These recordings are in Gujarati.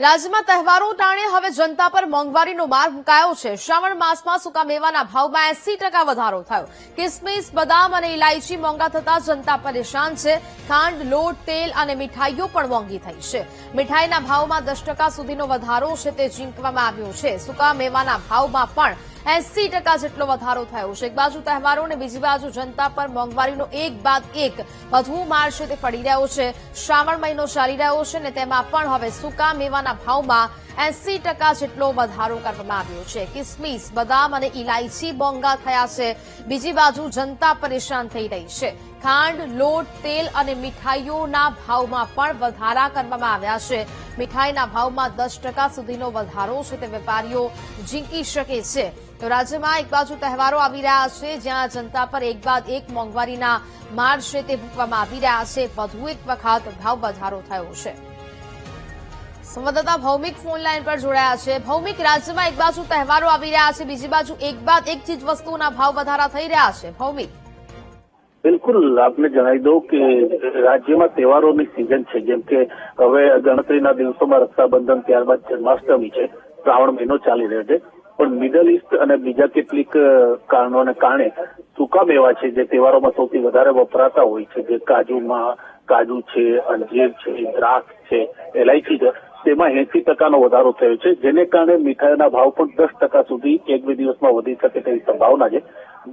રાજ્યમાં તહેવારો ટાણે હવે જનતા પર મોંઘવારીનો માર મુકાયો છે। શ્રાવણ માસમાં સૂકા મેવાના ભાવમાં 80% વધારો થયો। કિસમિસ, બદામ અને ઇલાયચી મોંઘા થતા જનતા પરેશાન છે। ખાંડ, લોટ, તેલ અને મીઠાઈઓ પણ મોંઘી થઈ છે। મીઠાઈના ભાવમાં 10% સુધીનો વધારો છે તે ઝીંકવામાં આવ્યો છે। સૂકા મેવાના ભાવમાં પણ 80% જેટલો વધારો થયો છે। એક બાજુ તહેવારો અને બીજી બાજુ જનતા પર મોંઘવારીનો એક બાદ એક વધુ માર છે તે પડી રહ્યો છે। શ્રાવણ મહિનો ચાલી રહ્યો છે ને તેમાં પણ હવે સૂકા મેવાના ભાવમાં 80% જેટલો વધારો કરવામાં આવ્યો છે। કિસમિસ, બદામ અને ઇલાયચી મોંઘા થયા છે। બીજી બાજુ જનતા પરેશાન થઈ રહી છે। ખાંડ, લોટ, તેલ અને મીઠાઈઓના ભાવમાં પણ વધારા કરવામાં આવ્યા છે। મીઠાઈના ભાવમાં 10% સુધીનો વધારો છે તે વેપારીઓ ઝીંકી શકે છે। તો રાજ્યમાં એક બાજુ તહેવારો આવી રહ્યા છે જ્યાં જનતા પર એક બાદ એક મોંઘવારીના માર છે તે મૂકવામાં આવી રહ્યા છે। વધુ એક વખત ભાવ વધારો થયો છે। સંવાદદાતા ભૌમિક ફોન લાઈન પર જોડાયા છે। ભૌમિક, રાજ્યમાં એક બાજુ તહેવારો આવી રહ્યા છે, બીજી બાજુ એક બાદ એક ચીજ વસ્તુઓના ભાવ વધારા થઈ રહ્યા છે। ભૌમિક, બિલકુલ, આપને જણાવી દઉં કે રાજ્યમાં તહેવારોની સિઝન છે। જેમ કે હવે ગણતરીના દિવસોમાં રક્ષાબંધન, ત્યારબાદ જન્માષ્ટમી છે, શ્રાવણ મહિનો ચાલી રહ્યો છે। પણ મિડલ ઇસ્ટ અને બીજા કેટલીક કારણોને કારણે સૂકા મેવા છે જે તહેવારોમાં સૌથી વધારે વપરાતા હોય છે, જે કાજુ છે, અંજીર છે, દ્રાક્ષ છે, એલાયચી છે, તેમાં 80% વધારો થયો છે। જેને કારણે મીઠાઈના ભાવ પણ 10% સુધી એક બે દિવસમાં વધી શકે તેવી સંભાવના છે।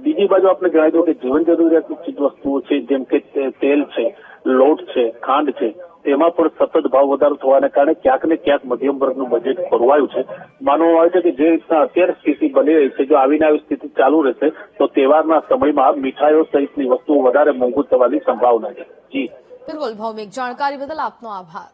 બીજી બાજુ આપણે જણાવી દઉં કે જીવન જરૂરિયાતની ચીજ વસ્તુઓ છે જેમ કે તેલ છે, લોટ છે, ખાંડ છે, તેમાં પણ સતત ભાવ વધારો થવાને કારણે ક્યાંક ને ક્યાંક મધ્યમ વર્ગનું બજેટ ખોરવાયું છે। માનવામાં આવે છે કે જે રીતના અત્યારે સ્થિતિ બની રહી છે, જો આવીને આવી સ્થિતિ ચાલુ રહેશે તો તહેવારના સમયમાં મીઠાઈઓ સહિતની વસ્તુઓ વધારે મોંઘુ થવાની સંભાવના છે। જી બિલકુલ ભૌમિક, જાણકારી બદલ આપનો આભાર।